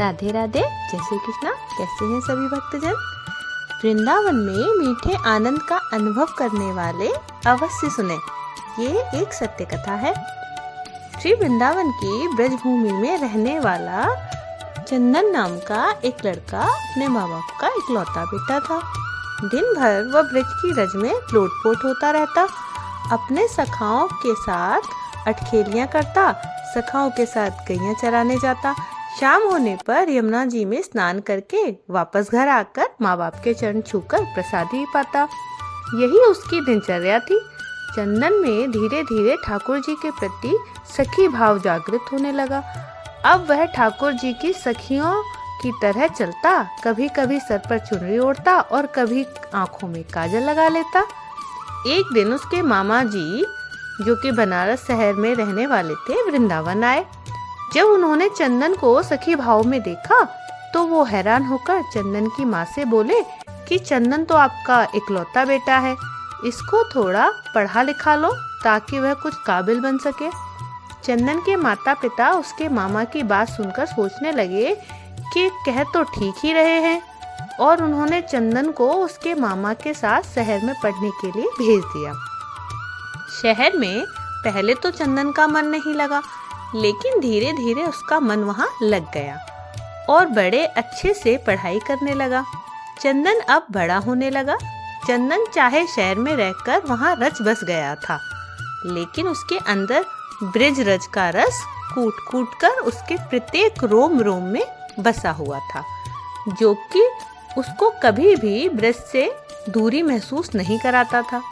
राधे राधे, जय श्री कृष्णा। कैसे हैं सभी भक्तजन। वृंदावन में मीठे आनंद का अनुभव करने वाले अवश्य सुने, ये एक सत्य कथा है। श्री वृंदावन की ब्रजभूमि में रहने वाला चंदन नाम का एक लड़का अपने माँ बाप का इकलौता बेटा था। दिन भर वह ब्रज की रज में लोटपोट होता रहता, अपने सखाओं के साथ अटखेलियां करता, सखाओं के साथ गैया चराने जाता। शाम होने पर यमुना जी में स्नान करके वापस घर आकर माँ बाप के चरण छूकर प्रसादी पाता। यही उसकी दिनचर्या थी। चंदन में धीरे धीरे ठाकुर जी के प्रति सखी भाव जागृत होने लगा। अब वह ठाकुर जी की सखियों की तरह चलता, कभी कभी सर पर चुनरी ओढ़ता और कभी आंखों में काजल लगा लेता। एक दिन उसके मामा जी, जो कि बनारस शहर में रहने वाले थे, वृंदावन आए। जब उन्होंने चंदन को सखी भाव में देखा तो वो हैरान होकर चंदन की माँ से बोले कि चंदन तो आपका इकलौता बेटा है, इसको थोड़ा पढ़ा लिखा लो ताकि वह कुछ काबिल बन सके। चंदन के माता पिता उसके मामा की बात सुनकर सोचने लगे कि कह तो ठीक ही रहे हैं, और उन्होंने चंदन को उसके मामा के साथ शहर में पढ़ने के लिए भेज दिया। शहर में पहले तो चंदन का मन नहीं लगा, लेकिन धीरे धीरे उसका मन वहाँ लग गया और बड़े अच्छे से पढ़ाई करने लगा। चंदन अब बड़ा होने लगा। चंदन चाहे शहर में रहकर वहाँ रच बस गया था, लेकिन उसके अंदर ब्रज रज का रस कूट कूट कर उसके प्रत्येक रोम रोम में बसा हुआ था, जो कि उसको कभी भी ब्रज से दूरी महसूस नहीं कराता था।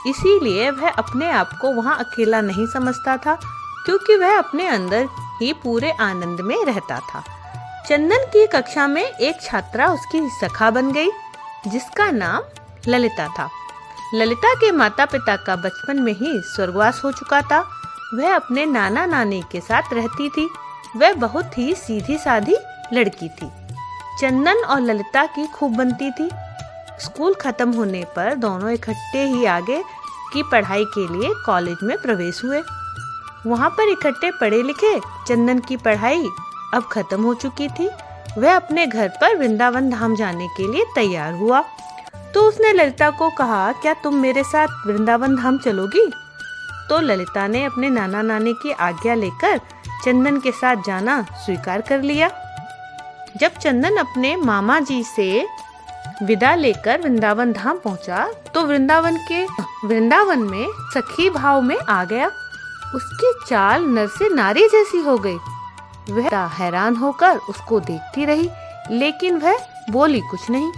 इसीलिए वह अपने आप को वहाँ अकेला नहीं समझता था, क्योंकि वह अपने अंदर ही पूरे आनंद में रहता था। चंदन की कक्षा में एक छात्रा उसकी सखा बन गई, जिसका नाम ललिता था। ललिता के माता पिता का बचपन में ही स्वर्गवास हो चुका था। वह अपने नाना नानी के साथ रहती थी। वह बहुत ही सीधी साधी लड़की थी। चंदन और ललिता की खूब बनती थी। स्कूल खत्म होने पर दोनों इकट्ठे ही आगे की पढ़ाई के लिए कॉलेज में प्रवेश हुए। वहाँ पर इकट्ठे पढ़े लिखे। चंदन की पढ़ाई अब खत्म हो चुकी थी। वह अपने घर पर वृंदावन धाम जाने के लिए तैयार हुआ, तो उसने ललिता को कहा, क्या तुम मेरे साथ वृंदावन धाम चलोगी? तो ललिता ने अपने नाना नानी की आज्ञा लेकर चंदन के साथ जाना स्वीकार कर लिया। जब चंदन अपने मामा जी से विदा लेकर वृंदावन धाम पहुंचा, तो वृंदावन में सखी भाव में आ गया। उसकी चाल नर से नारी जैसी हो गई। वह हैरान होकर उसको देखती रही, लेकिन वह बोली कुछ नहीं।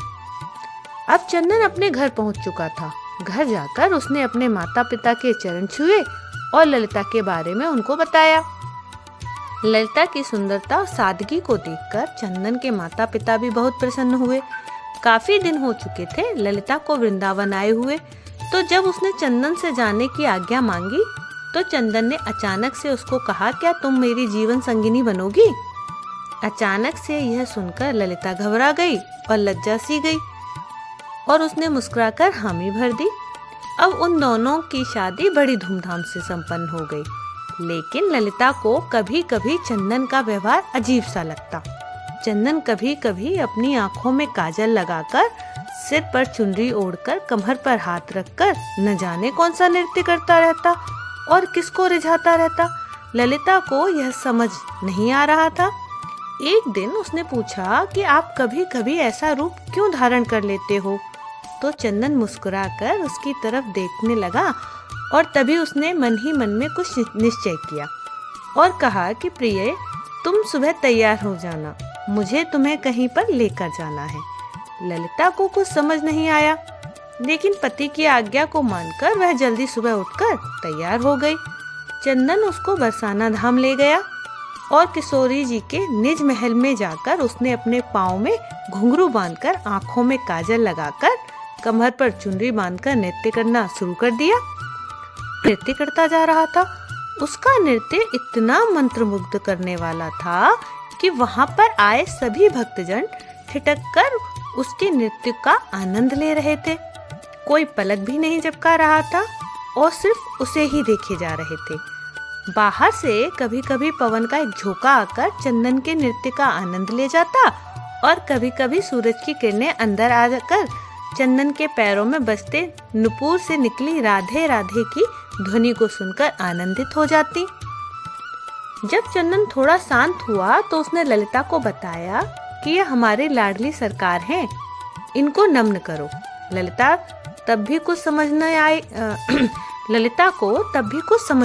अब चंदन अपने घर पहुंच चुका था। घर जाकर उसने अपने माता पिता के चरण छुए और ललिता के बारे में उनको बताया। ललिता की सुंदरता और सादगी को देखकर चंदन के माता पिता भी बहुत प्रसन्न हुए। काफी दिन हो चुके थे ललिता को वृंदावन आए हुए, तो जब उसने चंदन से जाने की आज्ञा मांगी, तो चंदन ने अचानक से उसको कहा, क्या तुम मेरी जीवन संगिनी बनोगी? अचानक से यह सुनकर ललिता घबरा गई और लज्जा सी गई, और उसने मुस्कुराकर हामी भर दी। अब उन दोनों की शादी बड़ी धूमधाम से संपन्न हो गई, लेकिन ललिता को कभी कभी चंदन का व्यवहार अजीब सा लगता। चंदन कभी कभी अपनी आंखों में काजल लगाकर, सिर पर चुनरी ओढ़कर, कमर पर हाथ रखकर न जाने कौन सा नृत्य करता रहता और किसको रिझाता रहता। ललिता को यह समझ नहीं आ रहा था। एक दिन उसने पूछा कि आप कभी कभी ऐसा रूप क्यों धारण कर लेते हो? तो चंदन मुस्कुराकर उसकी तरफ देखने लगा, और तभी उसने मन ही मन में कुछ निश्चय किया और कहा कि प्रिय, तुम सुबह तैयार हो जाना, मुझे तुम्हें कहीं पर लेकर जाना है। ललिता को कुछ समझ नहीं आया, लेकिन पति की आज्ञा को मानकर वह जल्दी सुबह उठकर तैयार हो गई। चंदन उसको बरसाना धाम ले गया और किशोरी जी के निज महल में जाकर उसने अपने पाँव में घुंघरू बांधकर, आंखों में काजल लगाकर, कमर पर चुनरी बांधकर नृत्य करना शुरू कर दिया। नृत्य करता जा रहा था। उसका नृत्य इतना मंत्रमुग्ध करने वाला था कि वहाँ पर आए सभी भक्तजन ठिठक कर उसके नृत्य का आनंद ले रहे थे। कोई पलक भी नहीं झपका रहा था और सिर्फ उसे ही देखे जा रहे थे। बाहर से कभी कभी पवन का एक झोंका आकर चंदन के नृत्य का आनंद ले जाता और कभी कभी सूरज की किरणें अंदर आकर चंदन के पैरों में बजते नुपुर से निकली राधे राधे की ध्वनि को सुनकर आनंदित हो जाती। जब चंदन थोड़ा शांत हुआ तो उसने ललिता को बताया कि ये हमारी लाडली सरकार हैं, इनको नम्न करो। ललिता को तब भी कुछ समझ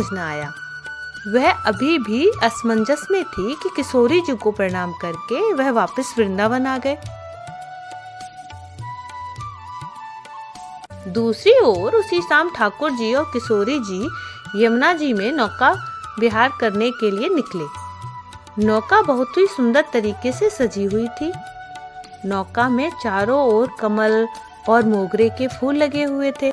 न आया। वह अभी भी असमंजस में थी कि किशोरी जी को प्रणाम करके वह वापस वृंदावन आ गए। दूसरी ओर उसी शाम ठाकुर जी और किशोरी जी यमुना जी में नौका विहार करने के लिए निकले। नौका बहुत ही सुंदर तरीके से सजी हुई थी। नौका में चारों ओर कमल और मोगरे के फूल लगे हुए थे।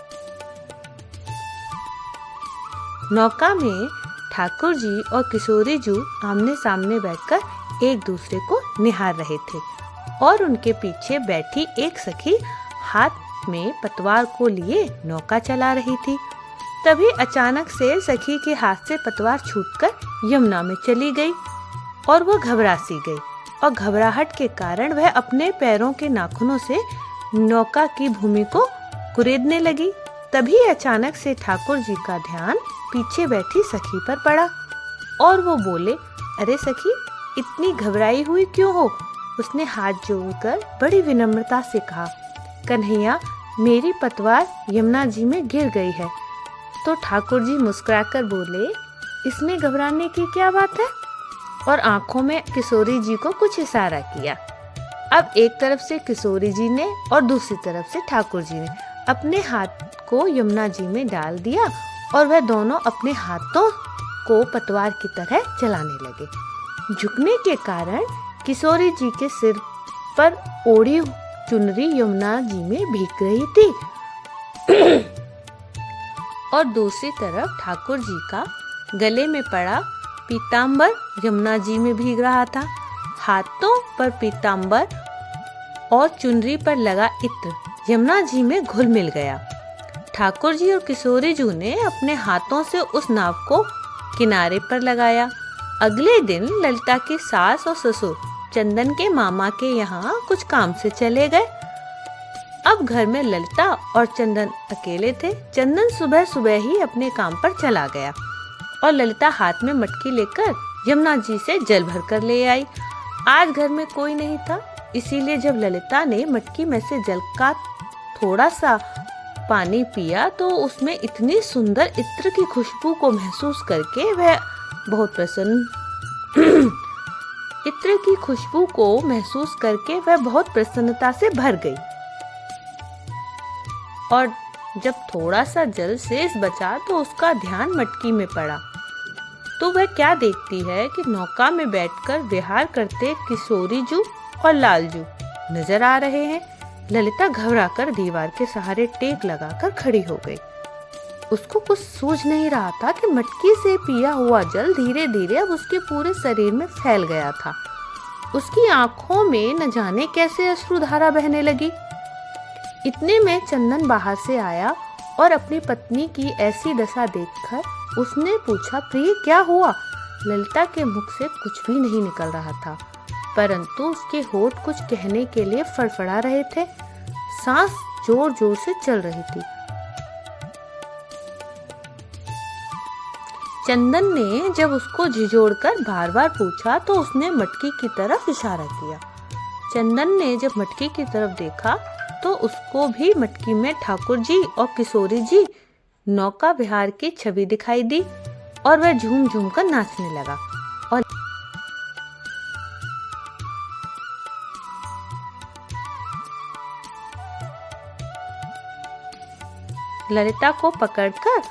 नौका में ठाकुर जी और किशोरी जी आमने सामने बैठकर एक दूसरे को निहार रहे थे और उनके पीछे बैठी एक सखी हाथ में पतवार को लिए नौका चला रही थी। तभी अचानक से सखी के हाथ से पतवार छूटकर यमुना में चली गई और वह घबरा सी गई और घबराहट के कारण वह अपने पैरों के नाखूनों से नौका की भूमि को कुरेदने लगी। तभी अचानक से ठाकुर जी का ध्यान पीछे बैठी सखी पर पड़ा और वो बोले, अरे सखी, इतनी घबराई हुई क्यों हो? उसने हाथ जोड़कर बड़ी विनम्रता से कहा, कन्हैया, मेरी पतवार यमुना जी में गिर गई है। तो ठाकुर जी मुस्कुराकर बोले, इसमें घबराने की क्या बात है? और आंखों में किशोरी जी को कुछ इशारा किया। अब एक तरफ से किशोरी जी ने और दूसरी तरफ से ठाकुर जी ने अपने हाथ को यमुना जी में डाल दिया और वह दोनों अपने हाथों को पतवार की तरह चलाने लगे। झुकने के कारण किशोरी जी के सिर पर ओढ़ी चुनरी यमुना जी में भीग रही थी और दूसरी तरफ ठाकुर जी का गले में पड़ा पीतांबर यमुना जी में भीग रहा था। हाथों पर पीतांबर और चुनरी पर लगा इत्र यमुना जी में घुल मिल गया। ठाकुर जी और किशोरी जी ने अपने हाथों से उस नाव को किनारे पर लगाया। अगले दिन ललिता की सास और ससुर चंदन के मामा के यहाँ कुछ काम से चले गए। अब घर में ललिता और चंदन अकेले थे। चंदन सुबह सुबह ही अपने काम पर चला गया और ललिता हाथ में मटकी लेकर यमुना जी से जल भर कर ले आई। आज घर में कोई नहीं था, इसीलिए जब ललिता ने मटकी में से जल का थोड़ा सा पानी पिया तो उसमें इतनी सुंदर इत्र की खुशबू को महसूस करके वह बहुत प्रसन्नता से भर गई। और जब थोड़ा सा जल शेष बचा तो उसका ध्यान मटकी में पड़ा तो वह क्या देखती है कि नौका में बैठकर विहार करते किशोरी जी और लालजू नजर आ रहे हैं। ललिता घबराकर दीवार के सहारे टेक लगाकर खड़ी हो गई। उसको कुछ सूझ नहीं रहा था कि मटकी से पिया हुआ जल धीरे धीरे अब उसके पूरे शरीर में फैल गया था। उसकी आंखों में न जाने कैसे अश्रुधारा बहने लगी। इतने में चंदन बाहर से आया और अपनी पत्नी की ऐसी दशा देखकर उसने पूछा, प्रिय क्या हुआ? ललिता के मुख से कुछ भी नहीं निकल रहा था, परंतु उसके होठ कुछ कहने के लिए फड़फड़ा रहे थे। सांस जोर जोर से चल रही थी। चंदन ने जब उसको झिझोड़कर बार बार पूछा तो उसने मटकी की तरफ इशारा किया। चंदन ने जब मटकी की तरफ देखा तो उसको भी मटकी में ठाकुर जी और किशोरी जी नौका विहार की छवि दिखाई दी और वह झूम झूम कर नाचने लगा और ललिता को पकड़कर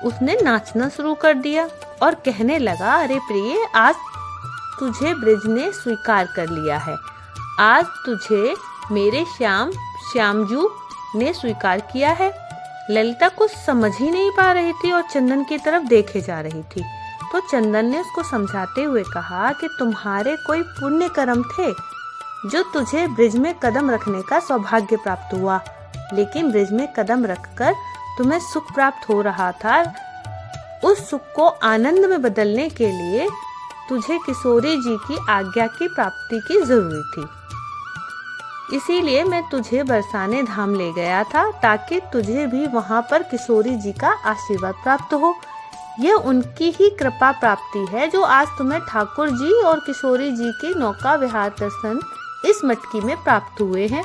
उसने नाचना शुरू कर दिया और कहने लगा, अरे प्रिय, आज तुझे ब्रिज ने स्वीकार कर लिया है। आज तुझे मेरे श्यामजू ने स्वीकार किया है। ललिता कुछ समझ ही नहीं पा रही थी और चंदन की तरफ देखे जा रही थी। तो चंदन ने उसको समझाते हुए कहा कि तुम्हारे कोई पुण्य कर्म थे जो तुझे ब्रिज में कदम रखने का सौभाग्य प्राप्त हुआ, लेकिन ब्रिज में कदम रखकर तुम्हें सुख प्राप्त हो रहा था, उस सुख को आनंद में बदलने के लिए तुझे किशोरी जी की आज्ञा की प्राप्ति की जरूरत थी। इसीलिए मैं तुझे बरसाने धाम ले गया था, ताकि तुझे भी वहां पर किशोरी जी का आशीर्वाद प्राप्त हो। यह उनकी ही कृपा प्राप्ति है जो आज तुम्हें ठाकुर जी और किशोरी जी के नौका विहार दर्शन इस मटकी में प्राप्त हुए हैं,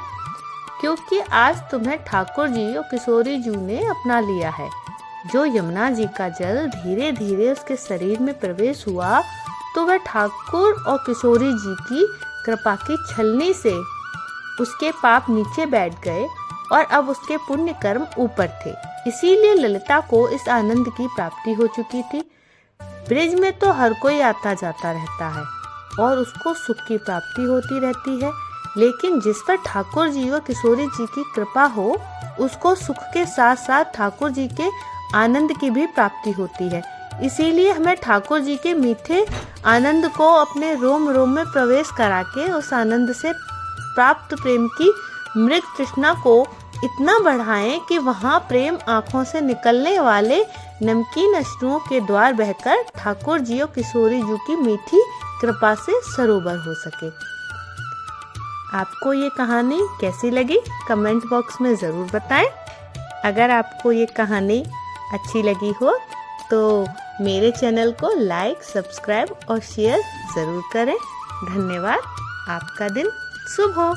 क्योंकि आज तुम्हें ठाकुर जी और किशोरी जी ने अपना लिया है। जो यमुना जी का जल धीरे धीरे उसके शरीर में प्रवेश हुआ, तो वह ठाकुर और किशोरी जी की कृपा की छलनी से उसके पाप नीचे बैठ गए और अब उसके पुण्य कर्म ऊपर थे। इसीलिए ललिता को इस आनंद की प्राप्ति हो चुकी थी। ब्रिज में तो हर कोई आता जाता रहता है और उसको सुख की प्राप्ति होती रहती है, लेकिन जिस पर ठाकुर जी व किशोरी जी की कृपा हो, उसको सुख के साथ साथ ठाकुर जी के आनंद की भी प्राप्ति होती है। इसीलिए हमें ठाकुर जी के मीठे आनंद को अपने रोम रोम में प्रवेश करा के उस आनंद से प्राप्त प्रेम की मृग तृष्णा को इतना बढ़ाएं कि वहां प्रेम आंखों से निकलने वाले नमकीन अश्रुओं के द्वार बहकर ठाकुर जी और किशोरी जी की मीठी कृपा से सरोवर हो सके। आपको ये कहानी कैसी लगी कमेंट बॉक्स में ज़रूर बताएं। अगर आपको ये कहानी अच्छी लगी हो तो मेरे चैनल को लाइक, सब्सक्राइब और शेयर ज़रूर करें। धन्यवाद। आपका दिन शुभ हो।